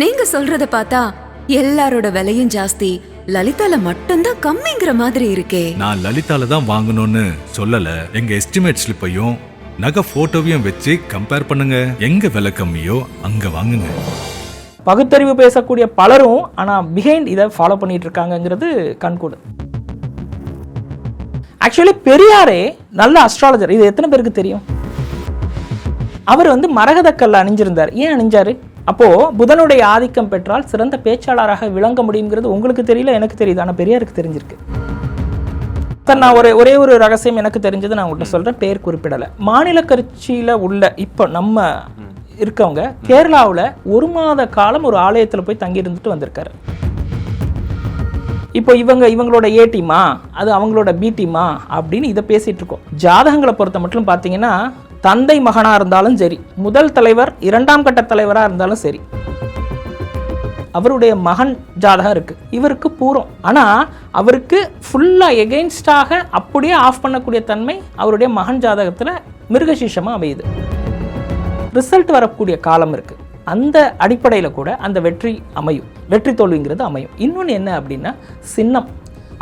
நீங்க சொல்றத பார்த்தா எல்லாரோட விலையும் ஜாஸ்தி, லலிதால மட்டும்தான் கம்மிங்கிற மாதிரி இருக்கே. நான் லலிதால தான் வாங்கணும்னு சொல்லல. எங்க எஸ்டிமேட் ஸ்லிப்பையும் நகை போட்டோவையும் வச்சு கம்பேர் பண்ணுங்க. எங்க விலை கம்மியோ அங்க வாங்குங்க. பகுத்தறிவு பேசக்கூடிய பலரும் ஆனா பிஹைண்ட் இதை ஃபாலோ பண்ணிட்டு இருக்காங்கிறது கண்கூடு. ஆக்சுவலி பெரியாரே நல்ல அஸ்ட்ராலஜர். இது எத்தனை பேருக்கு தெரியும்? அவர் மரகதக்கல்ல அணிஞ்சிருந்தார். ஏன் அணிஞ்சாரு? அப்போ புதனுடைய ஆதிக்கம் பெற்றால் சிறந்த பேச்சாளராக விளங்க முடியுங்கிறது உங்களுக்கு தெரியல, எனக்கு தெரியுது. ஆனா பெரியாருக்கு தெரிஞ்சிருக்கு. நான் ஒரே ஒரு ரகசியம் எனக்கு தெரிஞ்சது நான் உங்கள்கிட்ட சொல்றேன், பேர் குறிப்பிடல. மாநில கட்சியில உள்ள இப்போ நம்ம இருக்கவங்க கேரளாவில் 1 மாத காலம் ஒரு ஆலயத்தில் போய் தங்கி இருந்துட்டு வந்திருக்காரு. இப்போ இவங்களோட ஏ டீமா, அது அவங்களோட பி டீமா அப்படின்னு இதை பேசிட்டு இருக்கோம். ஜாதகங்களை பொறுத்த மட்டும் பார்த்தீங்கன்னா, தந்தை மகனா இருந்தாலும் சரி, முதல் தலைவர் 2ஆம் கட்ட தலைவரா இருந்தாலும் சரி, அவருடைய மகன் ஜாதகம் இருக்கு, இவருக்கு பூரம். ஆனா அவருக்கு ஃபுல்லா எகெயின்ஸ்டாக அப்படியே ஆஃப் பண்ணக்கூடிய தன்மை அவருடைய மகன் ஜாதகத்துல மிருகசீஷமா அமையுது. ரிசல்ட் வரக்கூடிய காலம் இருக்கு. அந்த அடிப்படையில் கூட அந்த வெற்றி அமையும், வெற்றி தோல்விங்கிறது அமையும். இன்னொன்று என்ன அப்படின்னா சின்னம்.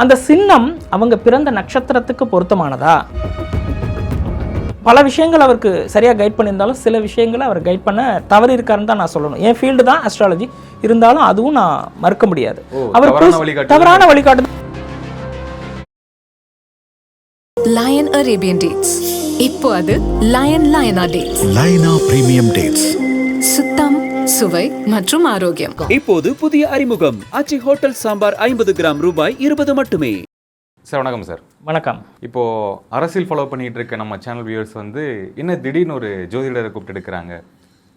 அந்த சின்னம் அவங்க பிறந்த நட்சத்திரத்துக்கு பொருத்தமானதா? பல விஷயங்கள் அவருக்கு சரியாக கைட் பண்ணியிருந்தாலும் சில விஷயங்களை அவர் கைட் பண்ண தவறு இருக்காருன்னு தான் நான் சொல்லணும். என் ஃபீல்டு தான் அஸ்ட்ராலஜி, இருந்தாலும் அதுவும் நான் மறுக்க முடியாது. அவர் தவறான வழிகாட்டு. லயன் அரேபியன் டேட்ஸ், இப்போ அது லயனா டேட்ஸ். லயனா பிரீமியம் டேட்ஸ், சுத்தம், சுவை மற்றும் ஆரோக்கியம். இப்போது புதிய அறிமுகம் ஆச்சி ஹோட்டல் சாம்பார் 50 கிராம் ரூபாய் 20 மட்டுமே. சார் வணக்கம் சார். வணக்கம். இப்போது அரசியல் ஃபாலோ பண்ணிகிட்டு இருக்க நம்ம சேனல் வியூவர்ஸ் என்ன திடீர்னு ஒரு ஜோதிடரை கூப்பிட்டு எடுக்கிறாங்க,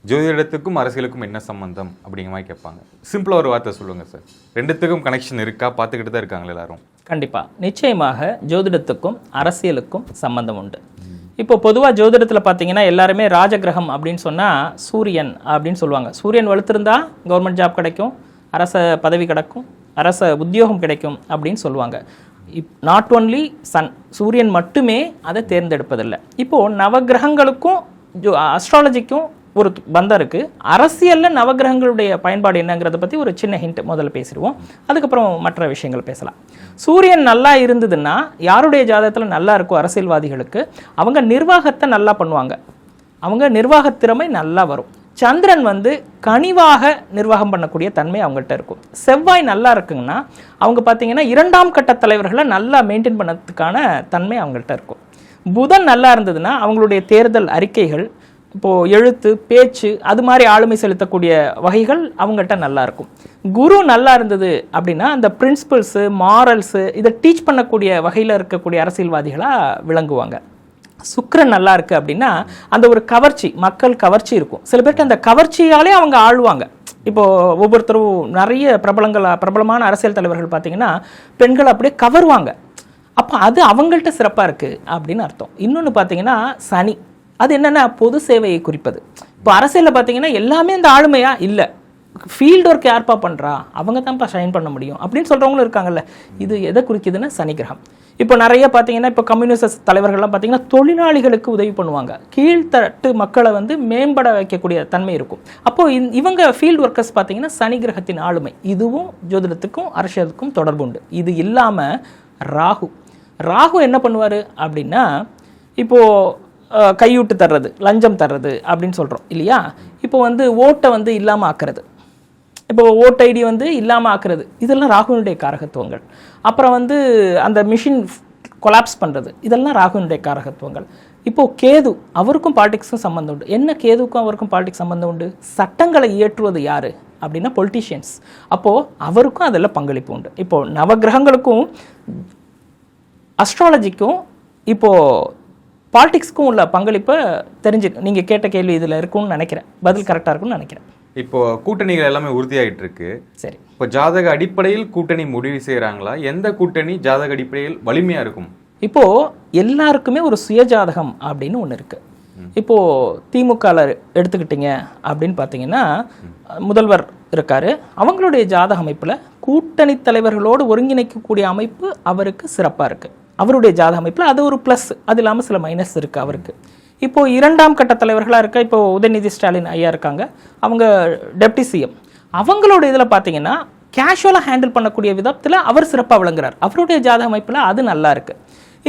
ஜோதிடத்துக்கும் அரசியலுக்கும் என்ன சம்பந்தம் அப்படிங்கிற மாதிரி கேட்பாங்க. சிம்பிளாக ஒரு வார்த்தை சொல்லுங்கள் சார். ரெண்டுத்துக்கும் கனெக்ஷன் இருக்கா? பார்த்துக்கிட்டு தான் இருக்காங்களா எல்லாரும்? கண்டிப்பாக, நிச்சயமாக ஜோதிடத்துக்கும் அரசியலுக்கும் சம்பந்தம் உண்டு. இப்போ பொதுவாக ஜோதிடத்தில் பார்த்தீங்கன்னா எல்லாருமே ராஜகிரகம் அப்படின்னு சொன்னால் சூரியன் அப்படின்னு சொல்லுவாங்க. சூரியன் வலுத்திருந்தா கவர்மெண்ட் ஜாப் கிடைக்கும், அரச பதவி கிடைக்கும், அரச உத்தியோகம் கிடைக்கும் அப்படின்னு சொல்லுவாங்க. நாட் ஒன்லி சன், சூரியன் மட்டுமே அதை தேர்ந்தெடுப்பதில்லை. இப்போது நவகிரகங்களுக்கும் அஸ்ட்ராலஜிக்கும் ஒரு பந்தம் இருக்குது. அரசியலில் நவகிரகங்களுடைய பயன்பாடு என்னங்கிறத பற்றி ஒரு சின்ன ஹிண்ட் முதல்ல பேசிடுவோம், அதுக்கப்புறம் மற்ற விஷயங்கள் பேசலாம். சூரியன் நல்லா இருந்ததுன்னா யாருடைய ஜாதகத்தில் நல்லா இருக்கும் அரசியல்வாதிகளுக்கு, அவங்க நிர்வாகத்தை நல்லா பண்ணுவாங்க, அவங்க நிர்வாகத்திறமை நல்லா வரும். சந்திரன் கனிவாக நிர்வாகம் பண்ணக்கூடிய தன்மை அவங்கள்ட்ட இருக்கும். செவ்வாய் நல்லா இருக்குங்கன்னா அவங்க பார்த்தீங்கன்னா 2ஆம் கட்ட தலைவர்களை நல்லா மெயின்டைன் பண்ணதுக்கான தன்மை அவங்கள்ட்ட இருக்கும். புதன் நல்லா இருந்ததுன்னா அவங்களுடைய தேர்தல் அறிக்கைகள், இப்போது எழுத்து, பேச்சு, அது மாதிரி ஆளுமை செலுத்தக்கூடிய வகைகள் அவங்கள்ட்ட நல்லா இருக்கும். குரு நல்லா இருந்தது அப்படின்னா அந்த பிரின்சிபல்ஸு, மாரல்ஸு இதை டீச் பண்ணக்கூடிய வகையில் இருக்கக்கூடிய அரசியல்வாதிகளாக விளங்குவாங்க. சுக்கிரன் நல்லா இருக்குது அப்படின்னா அந்த ஒரு கவர்ச்சி, மக்கள் கவர்ச்சி இருக்கும். சில பேருக்கு அந்த கவர்ச்சியாலே அவங்க ஆழ்வாங்க. இப்போது ஒவ்வொருத்தரும் நிறைய பிரபலமான அரசியல் தலைவர்கள் பார்த்தீங்கன்னா பெண்கள் அப்படியே கவருவாங்க. அப்போ அது அவங்கள்ட்ட சிறப்பாக இருக்குது அப்படின்னு அர்த்தம். இன்னொன்று பார்த்தீங்கன்னா சனி, அது என்னென்னா பொது சேவையை குறிப்பது. இப்போ அரசியலில் பார்த்தீங்கன்னா எல்லாமே அந்த ஆளுமையாக இல்லை, ஃபீல்டு ஒர்க் யார்ப்பா பண்ணுறா, அவங்க தான்ப்பா ஷைன் பண்ண முடியும் அப்படின்னு சொல்கிறவங்களும் இருக்காங்கல்ல. இது எதை குறிக்குதுன்னா சனி கிரகம். இப்போ நிறைய பார்த்தீங்கன்னா இப்போ கம்யூனிஸ்ட் தலைவர்கள்லாம் பார்த்தீங்கன்னா தொழிலாளிகளுக்கு உதவி பண்ணுவாங்க, கீழ்த்தட்டு மக்களை மேம்பட வைக்கக்கூடிய தன்மை இருக்கும். அப்போது இவங்க ஃபீல்டு ஒர்க்கர்ஸ் பார்த்தீங்கன்னா சனி கிரகத்தின் ஆளுமை. இதுவும் ஜோதிடத்துக்கும் அரசியலுக்கும் தொடர்பு உண்டு. இது இல்லாமல் ராகு என்ன பண்ணுவார் அப்படின்னா, இப்போது கையூட்டு தர்றது, லஞ்சம் தர்றது அப்படின்னு சொல்கிறோம் இல்லையா. இப்போ ஓட்டை இல்லாமல் ஆக்குறது, இப்போ ஓட் ஐடி இல்லாமல் ஆக்குறது, இதெல்லாம் ராகுனுடைய காரகத்துவங்கள். அப்புறம் அந்த மிஷின் கொலாப்ஸ் பண்ணுறது, இதெல்லாம் ராகுனுடைய காரகத்துவங்கள். இப்போது கேது, அவருக்கும் பாலிடிக்ஸுக்கும் சம்மந்தம் உண்டு. என்ன கேதுக்கும் அவருக்கும் பாலிடிக்ஸ் சம்மந்தம் உண்டு? சட்டங்களை இயற்றுவது யார் அப்படின்னா பொலிட்டீஷியன்ஸ். அப்போது அவருக்கும் அதில் பங்களிப்பு உண்டு. இப்போது நவகிரகங்களுக்கும் அஸ்ட்ராலஜிக்கும் இப்போது பாலிடிக்ஸ்க்கும் உள்ள பங்களிப்பை தெரிஞ்சு நீங்கள் கேட்ட கேள்வி இதில் இருக்கும்னு நினைக்கிறேன். பதில் கரெக்டாக இருக்கும்னு நினைக்கிறேன். இப்போ கூட்டணிகள் எல்லாமே உறுதியாகிட்டு இருக்கு. சரி, இப்போ ஜாதக அடிப்படையில் கூட்டணி முடிவு செய்கிறாங்களா? எந்த கூட்டணி ஜாதக அடிப்படையில் வலிமையாக இருக்கும்? இப்போது எல்லாருக்குமே ஒரு சுயஜாதகம் அப்படின்னு ஒன்று இருக்குது. இப்போது திமுகவில் எடுத்துக்கிட்டீங்க அப்படின்னு பார்த்தீங்கன்னா முதல்வர் இருக்கார், அவங்களுடைய ஜாதக அமைப்பில் கூட்டணி தலைவர்களோடு ஒருங்கிணைக்கக்கூடிய அமைப்பு அவருக்கு சிறப்பாக இருக்குது. அவருடைய ஜாதக அமைப்பில் அது ஒரு ப்ளஸ், அது இல்லாமல் சில மைனஸ் இருக்குது அவருக்கு. இப்போது 2ஆம் கட்ட தலைவர்களாக இருக்க இப்போ உதயநிதி ஸ்டாலின் ஐயா இருக்காங்க, அவங்க டெப்டி சிஎம். அவங்களோட இதில் பார்த்தீங்கன்னா கேஷுவலாக ஹேண்டில் பண்ணக்கூடிய விதத்தில் அவர் சிறப்பாக விளங்குறார். அவருடைய ஜாதக அமைப்பில் அது நல்லா இருக்கு.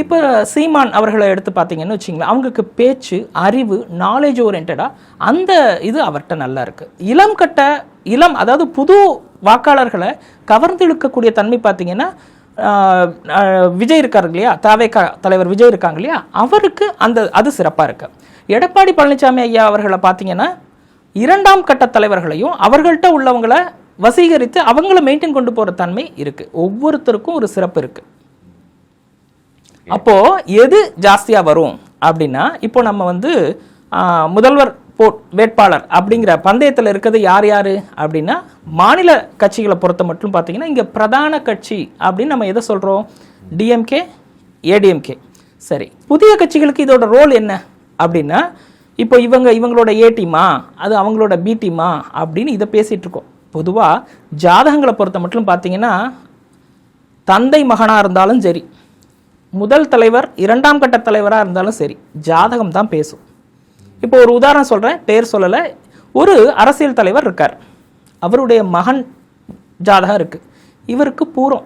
இப்போ சீமான் அவர்களை எடுத்து பார்த்தீங்கன்னு வச்சுங்களேன், அவங்களுக்கு பேச்சு, அறிவு, நாலேஜ் ஓரியன்டாக அந்த இது அவர்கிட்ட நல்லா இருக்கு. இளம் அதாவது புது வாக்காளர்களை கவர்ந்து இழுக்கக்கூடிய தன்மை பார்த்தீங்கன்னா விஜய் இருக்காரு இல்லையா, தவேகா தலைவர் விஜய் இருக்காங்க இல்லையா, அவருக்கு அது சிறப்பாக இருக்கு. எடப்பாடி பழனிசாமி ஐயா அவர்களை பார்த்தீங்கன்னா இரண்டாம் கட்ட தலைவர்களையும் அவர்கள்ட்ட உள்ளவங்களை வசீகரித்து அவங்கள மெயின்டைன் கொண்டு போற தன்மை இருக்கு. ஒவ்வொருத்தருக்கும் ஒரு சிறப்பு இருக்கு. அப்போ எது ஜாஸ்தியா வரும் அப்படின்னா, இப்போ நம்ம வந்து முதல்வர் வேட்பாளர் அப்படிங்கிற பந்தயத்தில் இருக்கிறது யார் யாரு அப்படின்னா, மாநில கட்சிகளை பொறுத்த மட்டும் பார்த்தீங்கன்னா இங்க பிரதான கட்சி அப்படின்னு நம்ம எதை சொல்றோம், டிஎம்கே, ஏடிஎம்கே. சரி, புதிய கட்சிகளுக்கு இதோட ரோல் என்ன அப்படின்னா, இப்போ இவங்களோட ஏ டீமா, அது அவங்களோட பி டீமா அப்படின்னு இதை பேசிட்டு இருக்கோம். பொதுவாக ஜாதகங்களை பொறுத்த மட்டும் பார்த்தீங்கன்னா, தந்தை மகனாக இருந்தாலும் சரி, முதல் தலைவர் இரண்டாம் கட்ட தலைவராக இருந்தாலும் சரி, ஜாதகம் தான் பேசும். இப்போ ஒரு உதாரணம் சொல்கிறேன், பேர் சொல்லலை. ஒரு அரசியல் தலைவர் இருக்கார், அவருடைய மகன் ஜாதகம் இருக்குது, இவருக்கு பூரம்.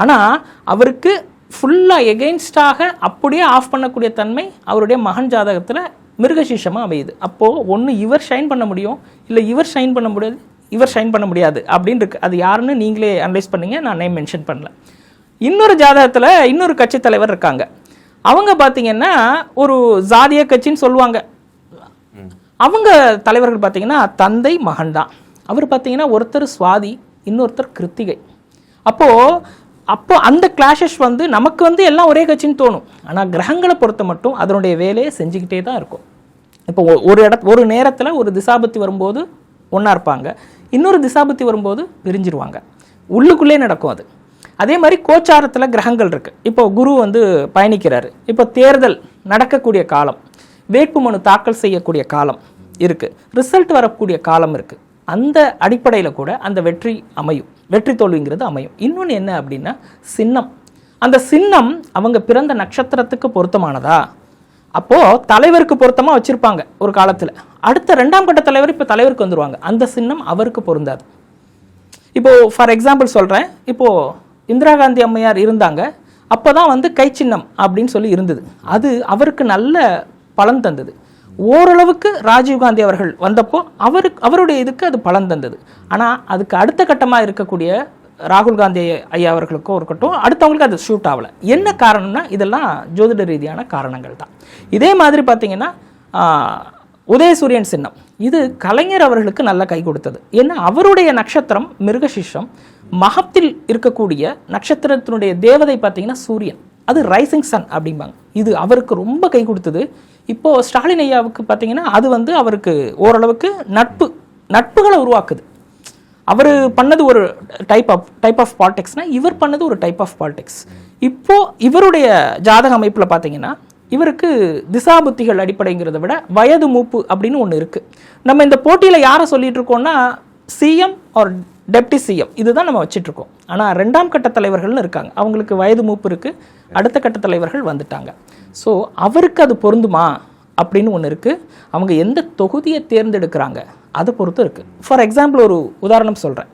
ஆனால் அவருக்கு ஃபுல்லாக எகெயின்ஸ்டாக அப்படியே ஆஃப் பண்ணக்கூடிய தன்மை அவருடைய மகன் ஜாதகத்தில் மிருகசீஷமாக அமையுது. அப்போது ஒன்று இவர் ஷைன் பண்ண முடியும், இல்லை இவர் ஷைன் பண்ண முடியாது, இவர் ஷைன் பண்ண முடியாது அப்படின்னு இருக்கு. அது யாருன்னு நீங்களே அனலைஸ் பண்ணீங்க, நான் நேம் மென்ஷன் பண்ணல. இன்னொரு ஜாதகத்தில் இன்னொரு கட்சி தலைவர் இருக்காங்க, அவங்க பார்த்தீங்கன்னா ஒரு ஜாதிய கட்சின்னு சொல்லுவாங்க. அவங்க தலைவர்கள் பார்த்தீங்கன்னா தந்தை மகன் தான். அவர் பார்த்தீங்கன்னா ஒருத்தர் சுவாதி, இன்னொருத்தர் கிருத்திகை. அப்போ அந்த கிளாஷஸ் வந்து நமக்கு வந்து எல்லாம் ஒரே கட்சின்னு தோணும். ஆனால் கிரகங்களை பொறுத்த மட்டும் அதனுடைய வேலையை செஞ்சுக்கிட்டே தான் இருக்கும். இப்போ ஒரு நேரத்தில் ஒரு திசாபத்தி வரும்போது ஒன்றா இருப்பாங்க, இன்னொரு திசாபத்தி வரும்போது பிரிஞ்சிருவாங்க. உள்ளுக்குள்ளே நடக்கும் அது. அதே மாதிரி கோச்சாரத்தில் கிரகங்கள் இருக்குது. இப்போ குரு வந்து பயணிக்கிறாரு, இப்போ தேர்தல் நடக்கக்கூடிய காலம், வேட்புமனு தாக்கல் செய்யக்கூடிய காலம் இருக்குது, ரிசல்ட் வரக்கூடிய காலம் இருக்குது. அந்த அடிப்படையில் கூட அந்த வெற்றி தோல்விங்கிறது அமையும். இன்னொன்று என்ன அப்படின்னா சின்னம். அந்த சின்னம் அவங்க பிறந்த நட்சத்திரத்துக்கு பொருத்தமானதா, அப்போது தலைவருக்கு பொருத்தமாக வச்சுருப்பாங்க ஒரு காலத்தில். அடுத்த ரெண்டாம் கட்ட தலைவர் இப்போ தலைவருக்கு வந்துடுவாங்க, அந்த சின்னம் அவருக்கு பொருந்தாது. இப்போது ஃபார் எக்ஸாம்பிள் சொல்கிறேன், இப்போது இந்திரா காந்தி அம்மையார் இருந்தாங்க, அப்போ தான் வந்து கை சின்னம் அப்படின்னு சொல்லி இருந்தது, அது அவருக்கு நல்ல பலன் தந்தது. ஓரளவுக்கு ராஜீவ்காந்தி அவர்கள் வந்தப்போ அவருடைய இதுக்கு அது பலன் தந்தது. ஆனால் அதுக்கு அடுத்த கட்டமாக இருக்கக்கூடிய ராகுல் காந்தி ஐயா அவர்களுக்கோ இருக்கட்டும், அடுத்தவங்களுக்கு அது ஷூட் ஆகலை. என்ன காரணம்னா இதெல்லாம் ஜோதிட ரீதியான காரணங்கள் தான். இதே மாதிரி பார்த்தீங்கன்னா உதயசூரியன் சின்னம், இது கலைஞர் அவர்களுக்கு நல்ல கை கொடுத்தது. ஏன்னா அவருடைய நட்சத்திரம் மிருகசீஷம், மகத்தில் இருக்கக்கூடிய நட்சத்திரத்தினுடைய தேவதை பார்த்தீங்கன்னா சூரியன், அது ரைசிங் சன் அப்படிம்பாங்க. இது அவருக்கு ரொம்ப கை கொடுத்தது. இப்போது ஸ்டாலின் ஐயாவுக்கு பார்த்தீங்கன்னா அது வந்து அவருக்கு ஓரளவுக்கு நட்புகளை உருவாக்குது. அவர் பண்ணது ஒரு டைப் ஆஃப் பாலிடிக்ஸ்னா, இவர் பண்ணது ஒரு டைப் ஆஃப் பாலிடிக்ஸ். இப்போது இவருடைய ஜாதக அமைப்பில் பார்த்தீங்கன்னா இவருக்கு திசாபுத்திகள் அடிப்படைங்கிறத விட வயது மூப்பு அப்படின்னு ஒன்று இருக்குது. நம்ம இந்த போட்டியில் யாரை சொல்லிட்டு இருக்கோம்னா சிஎம் ஆர் டெப்டி சிஎம், இதுதான் நம்ம வச்சிட்ருக்கோம். ஆனால் ரெண்டாம் கட்ட தலைவர்கள்னு இருக்காங்க, அவங்களுக்கு வயது மூப்பு இருக்குது, அடுத்த கட்ட தலைவர்கள் வந்துட்டாங்க. ஸோ அவருக்கு அது பொருந்துமா அப்படின்னு ஒன்று இருக்குது. அவங்க எந்த தொகுதியை தேர்ந்தெடுக்கிறாங்க அதை பொறுத்து இருக்குது. ஃபார் எக்ஸாம்பிள் ஒரு உதாரணம் சொல்கிறேன்.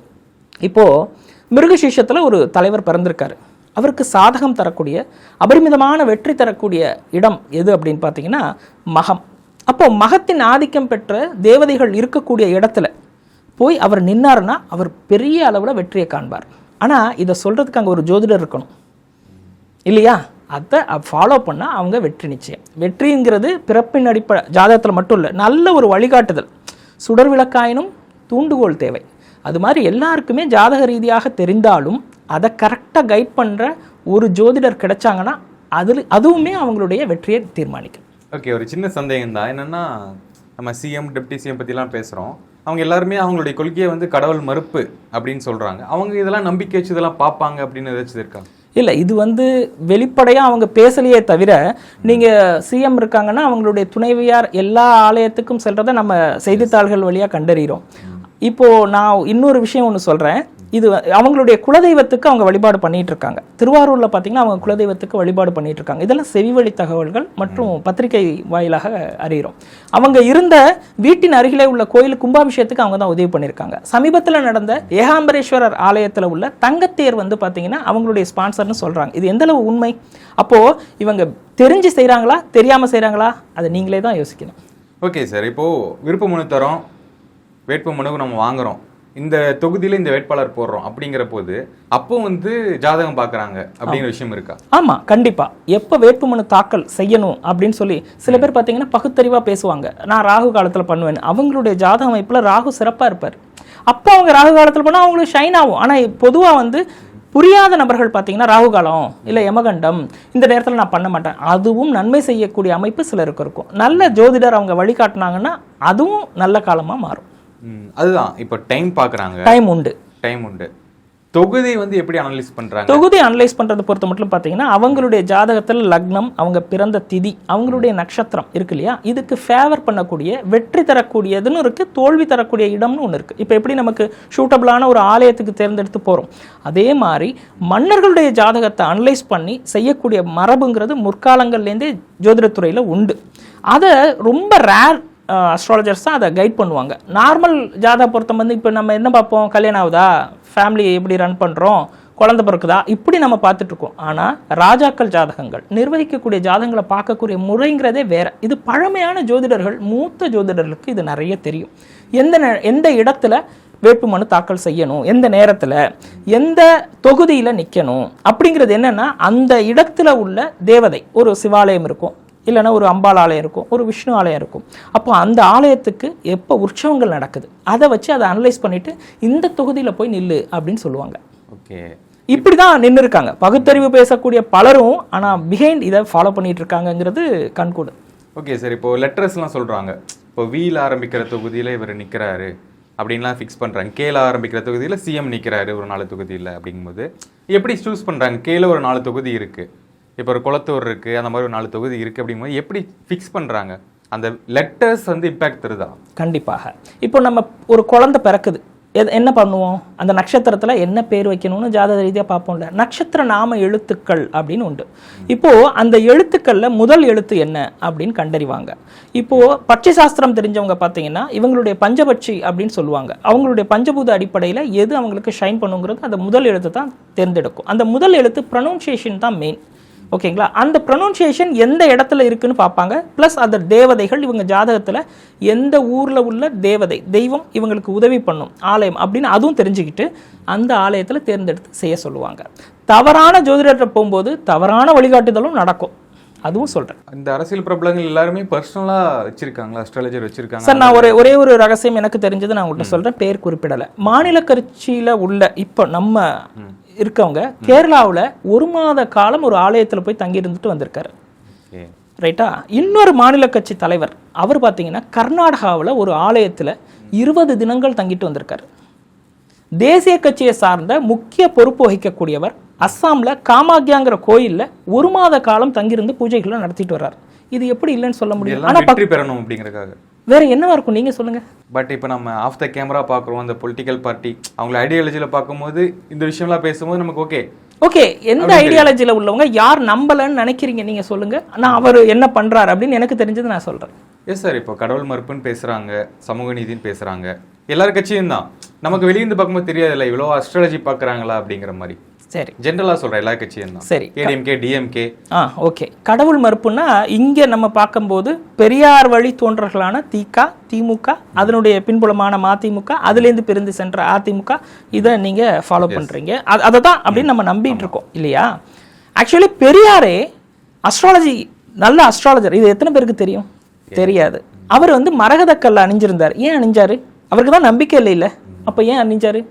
இப்போது மிருகசீஷத்தில் ஒரு தலைவர் பிறந்திருக்காரு, அவருக்கு சாதகம் தரக்கூடிய அபரிமிதமான வெற்றி தரக்கூடிய இடம் எது அப்படின்னு பார்த்தீங்கன்னா மகம். அப்போது மகத்தின் ஆதிக்கம் பெற்ற தேவதைகள் இருக்கக்கூடிய இடத்துல போய் அவர் நின்னாருன்னா அவர் பெரிய அளவில் வெற்றியை காண்பார். ஆனால் இதை சொல்கிறதுக்கு அங்கே ஒரு ஜோதிடர் இருக்கணும் இல்லையா, அதை ஃபாலோ பண்ணால் அவங்க வெற்றி நிச்சயம். வெற்றிங்கிறது பிறப்பின் அடிப்படை ஜாதகத்தில் மட்டும் இல்லை, நல்ல ஒரு வழிகாட்டுதல், சுடர் விளக்காயினும் தூண்டுகோல் தேவை. அது மாதிரி எல்லாருக்குமே ஜாதக ரீதியாக தெரிந்தாலும் அதை கரெக்டாக கைட் பண்ணுற ஒரு ஜோதிடர் கிடைச்சாங்கன்னா அதுவுமே அவங்களுடைய வெற்றியை தீர்மானிக்கும். ஓகே, ஒரு சின்ன சந்தேகம் தான். என்னென்னா நம்ம சிஎம் டெப்டி சிஎம் பற்றிலாம் பேசுகிறோம், அவங்க எல்லாருமே அவங்களுடைய கொள்கையை வந்து கடவுள் மறுப்பு அப்படின்னு சொல்கிறாங்க. அவங்க இதெல்லாம் நம்பிக்கை வச்சு இதெல்லாம் பார்ப்பாங்க அப்படின்னு ஏதாச்சும் இருக்காங்க? இல்லை, இது வந்து வெளிப்படையாக அவங்க பேசலையே தவிர, நீங்கள் சிஎம் இருக்காங்கன்னா அவங்களுடைய துணைவியார் எல்லா ஆலயத்துக்கும் செல்றதை நம்ம செய்தித்தாள்கள் வழியாக கண்டறிகிறோம். இப்போது நான் இன்னொரு விஷயம் ஒன்று சொல்கிறேன். இது அவங்களுடைய குலதெய்வத்துக்கு அவங்க வழிபாடு பண்ணிட்டு இருக்காங்க. திருவாரூர்ல பார்த்தீங்கன்னா அவங்க குலதெய்வத்துக்கு வழிபாடு பண்ணிட்டு இருக்காங்க. இதெல்லாம் செவிவழி தகவல்கள் மற்றும் பத்திரிகை வாயிலாக அறிகிறோம். அவங்க இருந்த வீட்டின் அருகிலே உள்ள கோயில் கும்பாபிஷேகத்துக்கு அவங்க தான் உதவி பண்ணியிருக்காங்க. சமீபத்தில் நடந்த ஏகாம்பரேஸ்வரர் ஆலயத்தில் உள்ள தங்கத்தேர் வந்து பார்த்தீங்கன்னா அவங்களுடைய ஸ்பான்சர்னு சொல்றாங்க. இது எந்த அளவு உண்மை? அப்போ இவங்க தெரிஞ்சு செய்றாங்களா தெரியாம செய்றாங்களா? அதை நீங்களே தான் யோசிக்கணும். ஓகே சார், இப்போ விருப்ப மனு தரோம், வேட்பு மனுக்கு நம்ம வாங்குறோம், இந்த தொகுதியில இந்த வேட்பாளர் போடுறோம் அப்படிங்கிற போது அப்போ வந்து ஜாதகம் பார்க்கறாங்க அப்படிங்கிற விஷயம் இருக்கா? ஆமா, கண்டிப்பா. எப்ப வேட்புமனு தாக்கல் செய்யணும் அப்படின்னு சொல்லி சில பேர் பாத்தீங்கன்னா பகுத்தறிவா பேசுவாங்க. நான் ராகு காலத்துல பண்ணுவேன். அவங்களுடைய ஜாதக அமைப்புல ராகு சிறப்பா இருப்பார். அப்போ அவங்க ராகு காலத்துல பண்ணா அவங்களுக்கு ஷைன் ஆகும். ஆனா பொதுவா வந்து புரியாத நபர்கள் பார்த்தீங்கன்னா ராகு காலம் இல்லை யமகண்டம் இந்த நேரத்தில் நான் பண்ண மாட்டேன், அதுவும் நன்மை செய்யக்கூடிய அமைப்பு சிலருக்கு இருக்கும். நல்ல ஜோதிடர் அவங்க வழிகாட்டினாங்கன்னா அதுவும் நல்ல காலமாக மாறும். அதுதான் இப்போ டைம் பார்க்குறாங்க, டைம் உண்டு. தொகுதி வந்து எப்படி அனலைஸ் பண்றாங்க? தொகுதி அனலைஸ் பண்றதை பொறுத்த மட்டும் பார்த்தீங்கன்னா அவங்களுடைய ஜாதகத்தில் லக்னம், அவங்க பிறந்த திதி, அவங்களுடைய நட்சத்திரம் இருக்கு இல்லையா, இதுக்கு ஃபேவர் பண்ணக்கூடிய வெற்றி தரக்கூடியதுன்னு இருக்கு, தோல்வி தரக்கூடிய இடம்னு ஒன்று இருக்கு. இப்போ எப்படி நமக்கு சூட்டபிளான ஒரு ஆலயத்துக்கு தேர்ந்தெடுத்து போறோம், அதே மாதிரி மன்னர்களுடைய ஜாதகத்தை அனலைஸ் பண்ணி செய்யக்கூடிய மரபுங்கிறது முற்காலங்கள்லேருந்தே ஜோதிடத்துறையில் உண்டு. அதை ரொம்ப ரேர் அஸ்ட்ராலஜர்ஸ் தான் அதை கைட் பண்ணுவாங்க. நார்மல் ஜாதக பொருத்தம் வந்து இப்போ நம்ம என்ன பார்ப்போம், கல்யாணம் ஆகுதா, ஃபேமிலி எப்படி ரன் பண்ணுறோம், குழந்தை பிறக்குதா, இப்படி நம்ம பார்த்துட்ருக்கோம். ஆனால் ராஜாக்கள் ஜாதகங்கள், நிர்வகிக்கக்கூடிய ஜாதகங்களை பார்க்கக்கூடிய முறைங்கிறதே வேற. இது பழமையான ஜோதிடர்கள், மூத்த ஜோதிடர்களுக்கு இது நிறைய தெரியும். எந்த இடத்துல வேட்புமனு தாக்கல் செய்யணும், எந்த நேரத்தில் எந்த தொகுதியில் நிற்கணும் அப்படிங்கிறது என்னென்னா அந்த இடத்துல உள்ள தேவதை, ஒரு சிவாலயம் இருக்கும், இல்லைன்னா ஒரு அம்பாள் ஆலயம் இருக்கும், ஒரு விஷ்ணு ஆலயம் இருக்கும். அப்போ அந்த ஆலயத்துக்கு எப்போ உற்சவங்கள் நடக்குது அதை வச்சு அதை அனலைஸ் பண்ணிட்டு இந்த தொகுதியில் போய் நில்லு அப்படின்னு சொல்லுவாங்க. ஓகே, இப்படி தான் நின்று இருக்காங்க பகுத்தறிவு பேசக்கூடிய பலரும். ஆனால் பிஹைண்ட் இதை ஃபாலோ பண்ணிட்டு இருக்காங்கிறது கண்கூடு. ஓகே சார், இப்போ லெட்டர்ஸ்லாம் சொல்கிறாங்க, இப்போ வீல் ஆரம்பிக்கிற தொகுதியில் இவர் நிற்கிறாரு அப்படின்லாம் ஃபிக்ஸ் பண்ணுறாங்க. கேல ஆரம்பிக்கிற தொகுதியில் சிஎம் நிற்கிறாரு ஒரு 4 தொகுதியில். அப்படிங்கும்போது எப்படி சூஸ் பண்ணுறாங்க? கேல ஒரு 4 தொகுதி இருக்குது, இப்போ ஒரு குளத்தூர் இருக்குது, அந்த மாதிரி ஒரு 4 தொகுதி இருக்குது, அப்படிங்கும்போது எப்படி ஃபிக்ஸ் பண்ணுறாங்க? அந்த லெட்டர்ஸ் வந்து இம்பேக்ட் தருதா? கண்டிப்பாக. இப்போ நம்ம ஒரு குழந்தை பிறக்குது, என்ன பண்ணுவோம், அந்த நட்சத்திரத்தில் என்ன பேர் வைக்கணும்னு ஜாதக ரீதியாக பார்ப்போம்ல. நட்சத்திர நாம எழுத்துக்கள் அப்படின்னு உண்டு. இப்போது அந்த எழுத்துக்களில் முதல் எழுத்து என்ன அப்படின்னு கண்டறிவாங்க. இப்போது பட்சி சாஸ்திரம் தெரிஞ்சவங்க பார்த்தீங்கன்னா இவங்களுடைய பஞ்சபட்சி அப்படின்னு சொல்லுவாங்க. அவங்களுடைய பஞ்சபூத அடிப்படையில் எது அவங்களுக்கு ஷைன் பண்ணுங்கிறது அந்த முதல் எழுத்து தான் தேர்ந்தெடுக்கும். அந்த முதல் எழுத்து ப்ரொனவுன்சியேஷன் தான் மெயின். ஓகேங்களா, அந்த ப்ரொனவுன்சியேஷன் எந்த இடத்துல இருக்குன்னு பார்ப்பாங்க. ப்ளஸ் அந்த தேவதைகள் இவங்க ஜாதகத்தில் எந்த ஊரில் உள்ள தேவதை தெய்வம் இவங்களுக்கு உதவி பண்ணும் ஆலயம் அப்படின்னு அதுவும் தெரிஞ்சுக்கிட்டு அந்த ஆலயத்தில் தேர்ந்தெடுத்து செய்ய சொல்லுவாங்க. தவறான ஜோதிடத்தை போகும்போது தவறான வழிகாட்டுதலும் நடக்கும், அதுவும் சொல்கிறேன். இந்த அரசியல் பிரபலங்கள் எல்லாருமே பர்சனலாக வச்சிருக்காங்களா, அஸ்ட்ராலஜர் வச்சிருக்காங்க? சார், நான் ஒரே ஒரு ரகசியம் எனக்கு தெரிஞ்சது நான் உங்கள்கிட்ட சொல்கிறேன், பேர் குறிப்பிடலை. மாநில கட்சியில் உள்ள இப்போ நம்ம இருக்கவங்க கேரளாவில் 1 மாத காலம் ஒரு ஆலயத்தில் போய் தங்கி இருந்துட்டு வந்திருக்காரு, ரைட்டா. இன்னொரு மாநில கட்சி தலைவர் அவர் பார்த்தீங்கன்னா கர்நாடகாவில் ஒரு ஆலயத்தில் 20 தினங்கள் தங்கிட்டு வந்திருக்காரு. தேசிய கட்சியை சார்ந்த முக்கிய பொறுப்பு வகிக்கக்கூடியவர் அஸ்ஸாமில் காமாக்யாங்கிற கோயிலில் 1 மாத காலம் தங்கியிருந்து பூஜைகளை நடத்திட்டு வர்றார். இது எப்படி இல்லைன்னு சொல்ல முடியும்? ஆனால் வெற்றி பெறணும் அப்படிங்கிறதுக்காக வேற என்னவா இருக்கும் நீங்க சொல்லுங்க. பட் இப்போ நம்ம ஆஃப் த கேமரா பார்க்குறோம், அந்த பொலிட்டிக்கல் பார்ட்டி அவங்கள ஐடியாலஜியில் பார்க்கும்போது இந்த விஷயம்லாம் பேசும்போது நமக்கு ஓகே எந்த ஐடியாலஜியில் உள்ளவங்க யார் நம்பலன்னு நினைக்கிறீங்க நீங்க சொல்லுங்க. நான் அவர் என்ன பண்றாரு அப்படின்னு எனக்கு தெரிஞ்சது நான் சொல்றேன். எஸ் சார், இப்போ கடவுள் மறுப்புன்னு பேசுறாங்க, சமூக நீதினு பேசுறாங்க, எல்லார் கட்சியும் தான். நமக்கு வெளியிருந்து பார்க்கும்போது தெரியாதுல்ல இவ்வளோ அஸ்ட்ராலஜி பார்க்குறாங்களா அப்படிங்கிற மாதிரி. சரி, ஜென்ரலாக சொல்கிறேன், எல்லா கட்சியும் தான். சரி, ஏடிஎம்கே டிஎம்கே. ஓகே, கடவுள் மறுப்புன்னா இங்கே நம்ம பார்க்கும்போது பெரியார் வழி தோன்றர்களான திமுக, அதனுடைய பின்புலமான மதிமுக, அதுலேருந்து பிரிந்து சென்ற அதிமுக, இதை நீங்கள் ஃபாலோ பண்ணுறீங்க. அதை தான் அப்படின்னு நம்ம நம்பிட்டு இருக்கோம் இல்லையா. ஆக்சுவலி பெரியாரே அஸ்ட்ராலஜி, நல்ல அஸ்ட்ராலஜர். இது எத்தனை பேருக்கு தெரியும்? தெரியாது. அவர் வந்து மரகதக்கல்ல அணிஞ்சிருந்தார். ஏன் அணிஞ்சாரு? அவருக்கு தான் நம்பிக்கை இல்லை. அப்போ ஏன் அணிஞ்சாரு?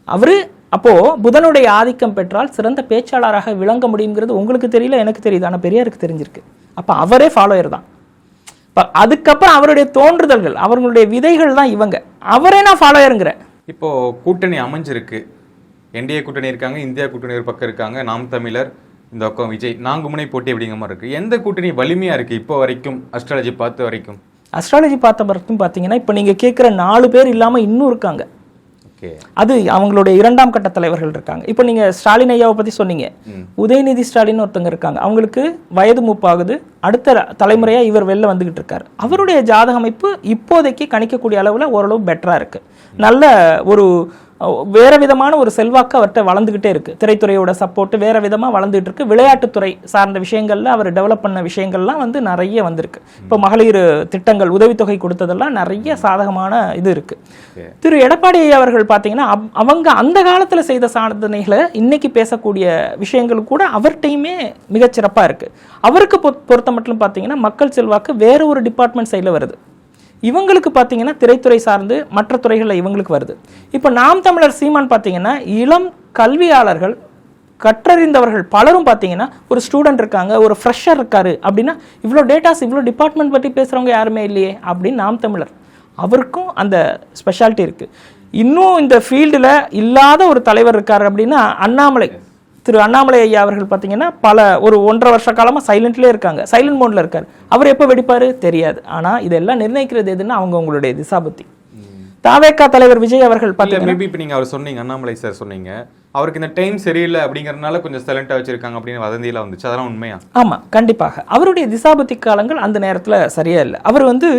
அவரு அப்போ புதனுடைய ஆதிக்கம் பெற்றால் சிறந்த பேச்சாளராக விளங்க முடியுங்கிறது உங்களுக்கு தெரியல, எனக்கு தெரியுது, ஆனால் பெரியாருக்கு தெரிஞ்சிருக்கு. அப்போ அவரே ஃபாலோயர் தான். அதுக்கப்புறம் அவருடைய தோன்றுதல்கள், அவர்களுடைய விதைகள் தான் இவங்க. அவரே நான் ஃபாலோயருங்கிறேன். இப்போ கூட்டணி அமைஞ்சிருக்கு, என்டிஏ கூட்டணி இருக்காங்க, இந்தியா கூட்டணி ஒரு பக்கம் இருக்காங்க, நாம் தமிழர் இந்த பக்கம் விஜய், 4 முனை போட்டி அப்படிங்கிற மாதிரி இருக்கு. எந்த கூட்டணி வலிமையா இருக்கு இப்போ வரைக்கும் அஸ்ட்ராலஜி பார்த்த வரைக்கும்? அஸ்ட்ராலஜி பார்த்த வரைக்கும் பார்த்தீங்கன்னா இப்போ நீங்கள் கேட்குற 4 பேர் இல்லாமல் இன்னும் இருக்காங்க. ஓகே. அது அவங்களுடைய 2ஆம் கட்ட தலைவர்கள் இருக்காங்க. இப்போ நீங்க ஸ்டாலின் ஐயாவை பத்தி சொன்னீங்க. உதயநிதி ஸ்டாலின் ஒருத்தங்க இருக்காங்க. அவங்களுக்கு வயது மூப்பாகுது. அடுத்த தலைமுறையா இவர் வெளில வந்துகிட்டு இருக்காரு. அவருடைய ஜாதக அமைப்பு இப்போதைக்கு கணிக்கக்கூடிய அளவுல ஓரளவு பெட்டரா இருக்கு. நல்ல ஒரு வேற விதமான ஒரு செல்வாக்கு அவர்கிட்ட வளர்ந்துகிட்டே இருக்கு. திரைத்துறையோட சப்போர்ட் வேற விதமா வளர்ந்துட்டு இருக்கு. விளையாட்டுத்துறை சார்ந்த விஷயங்கள்ல அவர் டெவலப் பண்ண விஷயங்கள்லாம் வந்து நிறைய வந்திருக்கு. இப்போ மகளிர் திட்டங்கள் உதவித்தொகை கொடுத்ததெல்லாம் நிறைய சாதகமான இது இருக்கு. திரு எடப்பாடி அவர்கள் பார்த்தீங்கன்னா அவங்க அந்த காலத்துல செய்த சாதனைகளை இன்னைக்கு பேசக்கூடிய விஷயங்கள் கூட அவர்கிட்டையுமே மிகச்சிறப்பா இருக்கு. அவருக்கு பொறுத்த மட்டும் பார்த்தீங்கன்னா மக்கள் செல்வாக்கு வேற ஒரு டிபார்ட்மெண்ட் சைடில் வருது. இவங்களுக்கு பார்த்தீங்கன்னா திரைத்துறை சார்ந்து மற்ற துறைகளில் இவங்களுக்கு வருது. இப்போ நாம் தமிழர் சீமான் பார்த்தீங்கன்னா இளம் கல்வியாளர்கள் கற்றறிந்தவர்கள் பலரும் பார்த்தீங்கன்னா ஒரு ஸ்டூடெண்ட் இருக்காங்க, ஒரு ஃப்ரெஷர் இருக்காரு அப்படின்னா இவ்வளோ டேட்டாஸ் இவ்வளோ டிபார்ட்மெண்ட் பற்றி பேசுகிறவங்க யாருமே இல்லையே அப்படின்னு நாம் தமிழர் அவருக்கும் அந்த ஸ்பெஷாலிட்டி இருக்குது. இன்னும் இந்த ஃபீல்டில் இல்லாத ஒரு தலைவர் இருக்கார் அப்படின்னா அண்ணாமலை. திரு அண்ணாமலை ஐயா அவர்கள் பார்த்தீங்கன்னா ஒரு 1.5 வருஷ காலமாக சைலண்ட்லேயே இருக்காங்க, சைலண்ட் மோட்ல இருக்காரு. அவர் எப்போ வெடிப்பாரு தெரியாது. ஆனால் இதெல்லாம் நிர்ணயிக்கிறது எதுன்னா அவங்களுடைய திசாபுத்தி. தாவேகா தலைவர் விஜய் அவர்கள் பார்த்தீங்கன்னா மேபி இப்போ நீங்கள் அவர் சொன்னீங்க, அண்ணாமலை சார் சொன்னீங்க, அவருக்கு இந்த டைம் சரியில்லை அப்படிங்கறதுனால கொஞ்சம் சைலண்டா வச்சிருக்காங்க அப்படின்னு வதந்தியில வந்துச்சு. அதெல்லாம் உண்மையா? ஆமா, கண்டிப்பாக. அவருடைய திசாபுத்தி காலங்கள் அந்த நேரத்துல சரியா இல்லை. அவர் வந்து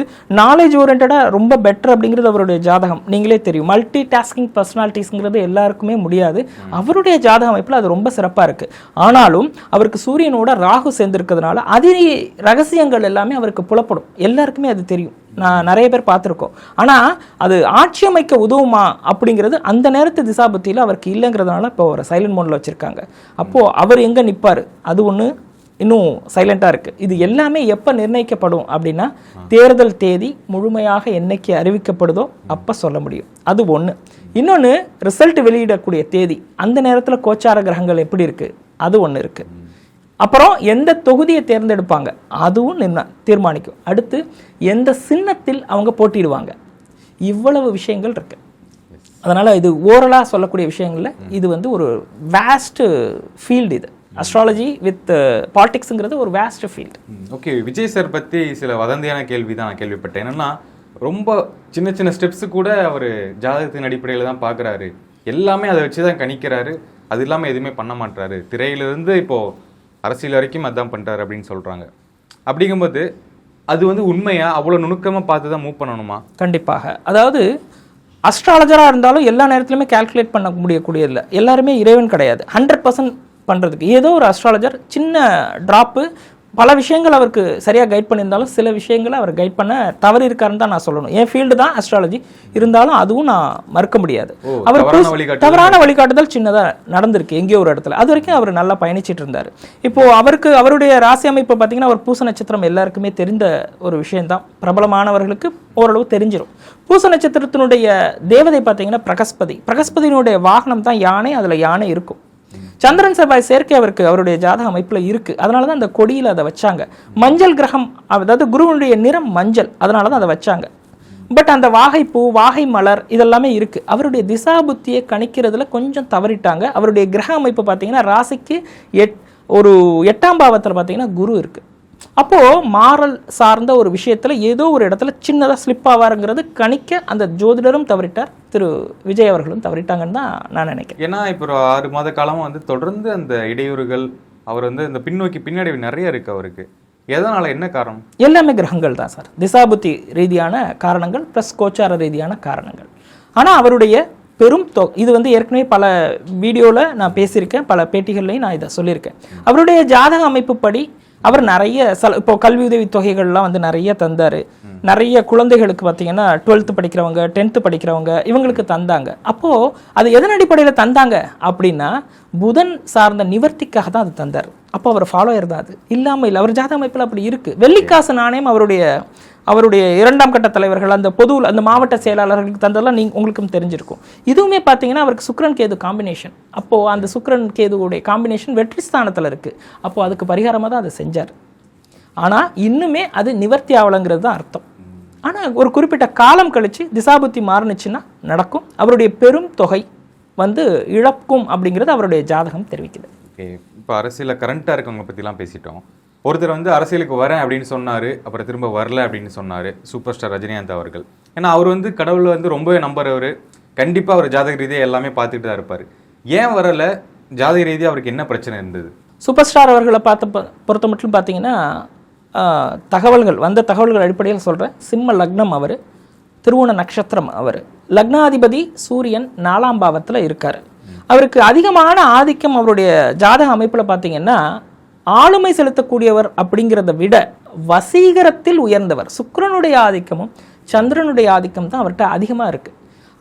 நாலேஜ் ஓரியன்டா ரொம்ப பெட்டர் அப்படிங்கிறது அவருடைய ஜாதகம். நீங்களே தெரியும், மல்டி டாஸ்கிங் பர்சனாலிட்டிஸ்ங்கிறது எல்லாருக்குமே முடியாது. அவருடைய ஜாதக அமைப்புல அது ரொம்ப சிறப்பா இருக்கு. ஆனாலும் அவருக்கு சூரியனோட ராகு சேர்ந்திருக்கிறதுனால அதி ரகசியங்கள் எல்லாமே அவருக்கு புலப்படும். எல்லாருக்குமே அது தெரியும். நான் நிறைய பேர் பார்த்துருக்கோம். ஆனால் அது ஆட்சி அமைக்க உதவுமா அப்படிங்கிறது அந்த நேரத்து திசாபுத்தியில் அவருக்கு இல்லைங்கிறதுனால இப்போ அவரை சைலண்ட் மோடில் வச்சுருக்காங்க. அப்போது அவர் எங்கே நிற்பார் அது ஒன்று இன்னும் சைலண்டாக இருக்குது. இது எல்லாமே எப்போ நிர்ணயிக்கப்படும் அப்படின்னா தேர்தல் தேதி முழுமையாக என்னைக்கு அறிவிக்கப்படுதோ அப்போ சொல்ல முடியும். அது ஒன்று. இன்னொன்று, ரிசல்ட் வெளியிடக்கூடிய தேதி அந்த நேரத்தில் கோச்சார கிரகங்கள் எப்படி இருக்குது அது ஒன்று இருக்குது. அப்புறம் எந்த தொகுதியை தேர்ந்தெடுப்பாங்க அதுவும் தீர்மானிக்கும். அடுத்து எந்த சின்னத்தில் அவங்க போட்டிடுவாங்க. இவ்வளவு விஷயங்கள் இருக்கு. அதனால இது ஓரலா சொல்லக்கூடிய விஷயங்கள்ல இது வந்து ஒரு வேஸ்ட் ஃபீல்டு. இது அஸ்ட்ராலஜி வித் பாலிடிக்ஸ்ங்கிறது ஒரு waste field. Okay, Vijay sir பத்தி சில வதந்தியான கேள்வி தான் நான் கேள்விப்பட்டேன். என்னன்னா, ரொம்ப சின்ன சின்ன ஸ்டெப்ஸ் கூட அவர் ஜாதகத்தின் அடிப்படையில் தான் பார்க்குறாரு, எல்லாமே அதை வச்சு தான் கணிக்கிறாரு, அது இல்லாமல் எதுவுமே பண்ண மாட்டாரு, திரையிலிருந்து இப்போ அரசியல் வரைக்கும் அதான் பண்ணுறாரு அப்படின்னு சொல்கிறாங்க. அப்படிங்கும்போது அது வந்து உண்மையா? அவ்வளோ நுணுக்கமாக பார்த்து தான் மூவ் பண்ணணுமா? கண்டிப்பாக. அதாவது அஸ்ட்ராலஜராக இருந்தாலும் எல்லா நேரத்துலையுமே கால்குலேட் பண்ண முடியக்கூடியதில்லை. எல்லாருமே இறைவன் கிடையாது. 100% பண்ணுறதுக்கு ஏதோ ஒரு அஸ்ட்ராலஜர் சின்ன ட்ராப்பு பல விஷயங்கள் அவருக்கு சரியாக கைட் பண்ணியிருந்தாலும் சில விஷயங்களை அவர் கைட் பண்ண தவறு இருக்காருன்னு தான் நான் சொல்லணும். என் ஃபீல்டு தான் அஸ்ட்ராலஜி, இருந்தாலும் அதுவும் நான் மறுக்க முடியாது. அவர் தவறான வழிகாட்டுதல் சின்னதாக நடந்திருக்கு எங்கேயோ ஒரு இடத்துல. அது வரைக்கும் அவர் நல்லா பயணிச்சிட்டு இருந்தார். இப்போ அவருடைய ராசி அமைப்பு பார்த்தீங்கன்னா அவர் பூச நட்சத்திரம் எல்லாருக்குமே தெரிந்த ஒரு விஷயம்தான். பிரபலமானவர்களுக்கு ஓரளவு தெரிஞ்சிடும். பூச நட்சத்திரத்தினுடைய தேவதை பார்த்தீங்கன்னா பிரகஸ்பதியினுடைய வாகனம் தான் யானை. அதில் யானை இருக்கும். சந்திரன் செவ்வாய் சேர்க்கை அவருடைய ஜாதக அமைப்புல இருக்கு. அதனாலதான் அந்த கொடியில அதை வச்சாங்க. மஞ்சள் கிரகம், அதாவது குருவனுடைய நிறம் மஞ்சள், அதனாலதான் அதை வச்சாங்க. பட் அந்த வாகைப்பூ, வாகை மலர் இதெல்லாமே இருக்கு. அவருடைய திசாபுத்தியை கணிக்கிறதுல கொஞ்சம் தவறிட்டாங்க. அவருடைய கிரக அமைப்பு பார்த்தீங்கன்னா ராசிக்கு ஒரு 8ஆம் பாவத்தில் பார்த்தீங்கன்னா குரு இருக்கு. அப்போ மாறல் சார்ந்த ஒரு விஷயத்துல ஏதோ ஒரு இடத்துல சின்னதா ஸ்லிப் ஆவாருங்கிறது கணிக்க அந்த ஜோதிடரும் தவறிட்டார், திரு விஜய் அவர்களும் தவறிட்டாங்கன்னு தான் நான் நினைக்கிறேன். ஏன்னா இப்போ 6 மாத காலமா வந்து தொடர்ந்து அந்த இடையூறுகள், அவர் வந்து இந்த பின்னோக்கி பின்னடைவு நிறைய இருக்கு அவருக்கு. எதனால, என்ன காரணம்? எல்லாமே கிரகங்கள் தான் சார். திசாபுத்தி ரீதியான காரணங்கள் பிளஸ் கோச்சார ரீதியான காரணங்கள். ஆனா அவருடைய பெரும் இது வந்து ஏற்கனவே பல வீடியோல நான் பேசியிருக்கேன், பல பேட்டிகள்லையும் நான் இதை சொல்லியிருக்கேன். அவருடைய ஜாதக அமைப்பு படி அவர் நிறைய இப்போ கல்வி உதவி தொகைகள்லாம் வந்து நிறைய தந்தாரு. நிறைய குழந்தைகளுக்கு பார்த்தீங்கன்னா 12th படிக்கிறவங்க, 10th படிக்கிறவங்க இவங்களுக்கு தந்தாங்க. அப்போ அது எதன் அடிப்படையில் தந்தாங்க அப்படின்னா புதன் சார்ந்த நிவர்த்திக்காக தான் அது தந்தார். அப்போ அவர் ஃபாலோயர் தான். அது இல்லாமல் இல்லை. அவர் ஜாதக அமைப்பில் அப்படி இருக்கு. வெள்ளிக்காசு நாணயம் அவருடைய 2ஆம் கட்ட தலைவர்கள், அந்த பொதுவில் அந்த மாவட்ட செயலாளர்களுக்கு தந்ததெல்லாம் உங்களுக்கும் தெரிஞ்சிருக்கும். இதுவுமே பார்த்தீங்கன்னா அவருக்கு சுக்கிரன் கேது காம்பினேஷன். அப்போது அந்த சுக்கிரன் கேதுவுடைய காம்பினேஷன் வெற்றி ஸ்தானத்தில் இருக்குது. அப்போது அதுக்கு பரிகாரமாக தான் அதை செஞ்சார். ஆனால் இன்னுமே அது நிவர்த்தி ஆகலைங்கிறது தான் அர்த்தம். ஆனால் ஒரு குறிப்பிட்ட காலம் கழித்து திசாபுத்தி மாறுனுச்சுன்னா நடக்கும். அவருடைய பெரும் தொகை வந்து இழக்கும் அப்படிங்கிறது அவருடைய ஜாதகம் தெரிவிக்குது. ஓகே, இப்போ அரசியலில் கரண்ட்டாக இருக்கவங்க பற்றிலாம் பேசிட்டோம். ஒருத்தர் வந்து அரசியலுக்கு வரேன் அப்படின்னு சொன்னார், அப்புறம் திரும்ப வரல அப்படின்னு சொன்னார், சூப்பர் ஸ்டார் ரஜினிகாந்த் அவர்கள். ஏன்னா அவர் வந்து கடவுளை வந்து ரொம்பவே நம்புறவர். கண்டிப்பா அவர் ஜாதக ரீதியாக எல்லாமே பார்த்துட்டு தான் இருப்பார். ஏன் வரல? ஜாதக ரீதியாக அவருக்கு என்ன பிரச்சனை இருந்தது? சூப்பர் ஸ்டார் அவர்களை பொறுத்த மட்டும் பார்த்தீங்கன்னா தகவல்கள் அடிப்படையில் சொல்கிறேன். சிம்ம லக்னம் அவர், திருவோண நட்சத்திரம் அவர், லக்னாதிபதி சூரியன் 4ஆம் பாவத்தில் இருக்கார். அவருக்கு அதிகமான ஆதிக்கம் அவருடைய ஜாதக அமைப்பில் பார்த்தீங்கன்னா ஆளுமை செலுத்தக்கூடியவர் அப்படிங்கிறத விட வசீகரத்தில் உயர்ந்தவர். சுக்கிரனுடைய ஆதிக்கமும் சந்திரனுடைய ஆதிக்கம் தான் அவர்கிட்ட அதிகமாக இருக்குது.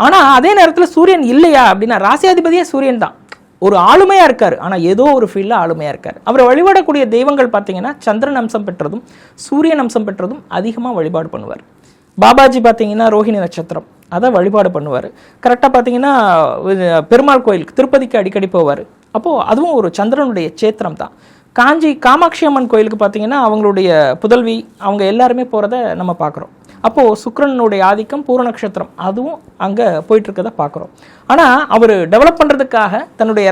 ஆனால் அதே நேரத்தில் சூரியன் இல்லையா அப்படின்னா ராசியாதிபதியே சூரியன் தான். ஒரு ஆளுமையாக இருக்கார், ஆனால் ஏதோ ஒரு ஃபீல்டில் ஆளுமையாக இருக்கார். அவரை வழிபடக்கூடிய தெய்வங்கள் பார்த்தீங்கன்னா சந்திரன் அம்சம் பெற்றதும் சூரியன் அம்சம் பெற்றதும் அதிகமாக வழிபாடு பண்ணுவார். பாபாஜி பார்த்தீங்கன்னா ரோஹிணி நட்சத்திரம், அதை வழிபாடு பண்ணுவார். கரெக்டாக பார்த்தீங்கன்னா பெருமாள் கோயிலுக்கு திருப்பதிக்கு அடிக்கடி போவார். அப்போது அதுவும் ஒரு சந்திரனுடைய சேத்திரம் தான். காமாட்சி அம்மன் கோயிலுக்கு பார்த்தீங்கன்னா அவங்களுடைய புதல்வி அவங்க எல்லாருமே போகிறத நம்ம பார்க்குறோம். அப்போது சுக்கிரனுடைய ஆதிக்கம் பூர நட்சத்திரம் அதுவும் அங்கே போயிட்டுருக்கதை பார்க்குறோம். ஆனால் அவர் டெவலப் பண்ணுறதுக்காக தன்னுடைய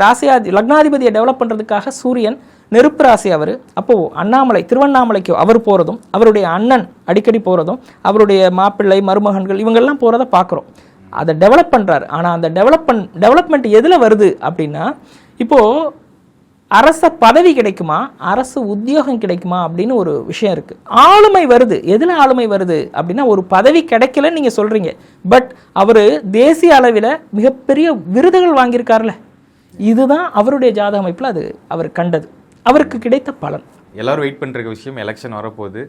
லக்னாதிபதியை டெவலப் பண்ணுறதுக்காக சூரியன் நெருப்பு ராசி அவர். அப்போது திருவண்ணாமலைக்கு அவர் போகிறதும் அவருடைய அண்ணன் அடிக்கடி போகிறதும் அவருடைய மாப்பிள்ளை மருமகன்கள் இவங்கெல்லாம் போகிறத பார்க்குறோம். அதை டெவலப் பண்ணுறாரு. ஆனால் அந்த டெவலப்மெண்ட் எதில் வருது அப்படின்னா, இப்போது அரச பதவி கிடைக்குமா, அரசு உத்தியோகம் கிடைக்குமா அப்படின்னு ஒரு விஷயம் இருக்குது. ஆளுமை வருது. எதில் ஆளுமை வருது அப்படின்னா, ஒரு பதவி கிடைக்கலன்னு நீங்கள் சொல்கிறீங்க, பட் அவர் தேசிய அளவில் மிகப்பெரிய விருதுகள் வாங்கியிருக்காருல்ல, இதுதான் அவருடைய ஜாதக அமைப்பில் அது அவர் கண்டது, அவருக்கு கிடைத்த பலன். எல்லாரும் வெயிட் பண்ணுற விஷயம் எலெக்ஷன் வரப்போகுது.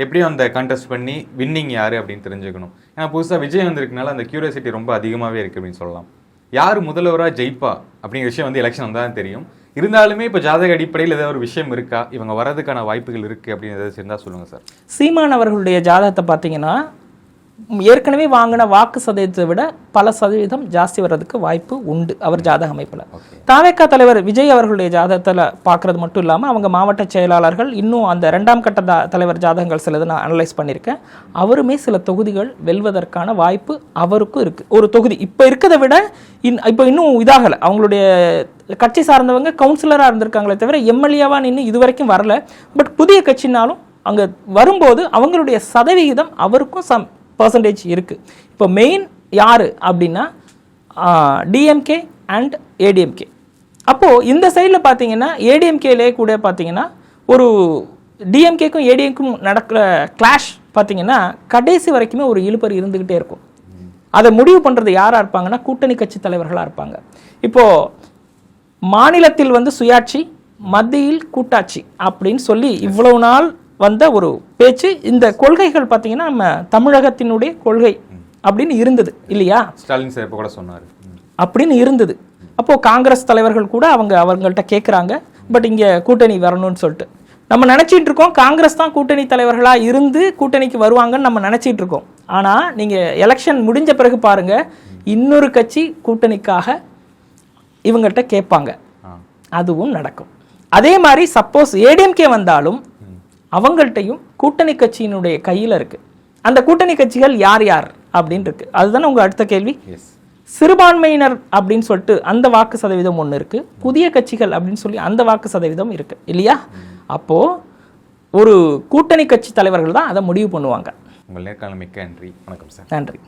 எப்படியும் அந்த கான்டெஸ்ட் பண்ணி வின்னிங் யார் அப்படின்னு தெரிஞ்சுக்கணும். ஏன்னா புதுசாக விஜய் வந்திருக்கனால அந்த கியூரியாசிட்டி ரொம்ப அதிகமாகவே இருக்குது அப்படின்னு சொல்லலாம். யார் முதல்வராக ஜெயிப்பா அப்படிங்கிற விஷயம் வந்து எலெக்ஷன் வந்தால் தான் தெரியும். இருந்தாலுமே இப்போ ஜாதக அடிப்படையில் ஏதாவது ஒரு விஷயம் இருக்கா, இவங்க வர்றதுக்கான வாய்ப்புகள் இருக்குது அப்படின்னு ஏதாவது இருந்தால் சொல்லுங்கள் சார். சீமான் அவர்களுடைய ஜாதகத்தை பார்த்தீங்கன்னா ஏற்கனவே வாங்கின வாக்கு சதவீதத்தை விட பல சதவீதம் ஜாஸ்தி வர்றதுக்கு வாய்ப்பு உண்டு அவர் ஜாதக அமைப்பில். தாவேக்கா தலைவர் விஜய் அவர்களுடைய ஜாதகத்தில் பார்க்குறது மட்டும் இல்லாமல் அவங்க மாவட்ட செயலாளர்கள் இன்னும் அந்த 2ஆம் கட்ட தலைவர் ஜாதகங்கள் சிலது நான் அனலைஸ் பண்ணியிருக்கேன். அவருமே சில தொகுதிகள் வெல்வதற்கான வாய்ப்பு அவருக்கும் இருக்குது. ஒரு தொகுதி இப்போ இருக்கிறத விட இப்போ இன்னும் இதாகலை. அவங்களுடைய கட்சி சார்ந்தவங்க கவுன்சிலராக இருந்திருக்காங்களே தவிர எம்எல்ஏவாக இன்னும் இது வரைக்கும் வரல. பட் புதிய கட்சினாலும் அங்கே வரும்போது அவங்களுடைய சதவிகிதம் அவருக்கும் பர்சன்டேஜ் இருக்குது. இப்போ மெயின் யார் அப்படின்னா டிஎம்கே அண்ட் ஏடிஎம்கே. அப்போது இந்த சைடில் பார்த்தீங்கன்னா ஏடிஎம்கேலே கூட பார்த்தீங்கன்னா ஒரு டிஎம்கேக்கும் ஏடிஎம்க்கும் நடக்கிற கிளாஷ் பார்த்தீங்கன்னா கடைசி வரைக்குமே ஒரு இழுபறி இருந்துக்கிட்டே இருக்கும். அதை முடிவு பண்ணுறது யாராக இருப்பாங்கன்னா கூட்டணி கட்சி தலைவர்களாக இருப்பாங்க. இப்போது மாநிலத்தில் வந்து சுயாட்சி, மத்தியில் கூட்டாட்சி அப்படின்னு சொல்லி இவ்வளவு நாள் வந்த ஒரு பேச்சு. இந்த கொள்கைகள் பார்த்தீங்கன்னா நம்ம தமிழகத்தினுடைய கொள்கை அப்படின்னு இருந்தது இல்லையா? ஸ்டாலின் சார் இப்போ கூட சொன்னார் அப்படின்னு இருந்தது. அப்போது காங்கிரஸ் தலைவர்கள் கூட அவங்கள்ட்ட கேட்குறாங்க, பட் இங்கே கூட்டணி வரணும்னு சொல்லிட்டு நம்ம நினச்சிட்டு இருக்கோம். காங்கிரஸ் தான் கூட்டணி தலைவர்களாக இருந்து கூட்டணிக்கு வருவாங்கன்னு நம்ம நினச்சிட்டு இருக்கோம். ஆனால் நீங்கள் எலெக்ஷன் முடிஞ்ச பிறகு பாருங்கள், இன்னொரு கட்சி கூட்டணிக்காக இவங்கள்ட்ட கேட்பாங்க, அதுவும் நடக்கும். அதே மாதிரி சப்போஸ் ஏடிஎம்கே வந்தாலும் அவங்கள்ட்டையும் கூட்டணி கட்சியினுடைய கையில் இருக்கு. அந்த கூட்டணி கட்சிகள் யார் யார் அப்படின்னு இருக்கு. அதுதானே உங்க அடுத்த கேள்வி. சிறுபான்மையினர் அப்படின்னு சொல்லிட்டு அந்த வாக்கு சதவீதம் ஒன்று இருக்கு, புதிய கட்சிகள் அப்படின்னு சொல்லி அந்த வாக்கு சதவீதம் இருக்கு இல்லையா? அப்போ ஒரு கூட்டணி கட்சி தலைவர்கள் தான் அதை முடிவு பண்ணுவாங்க. உங்கள் நேர்காணல் மிக்க நன்றி. வணக்கம் சார். நன்றி.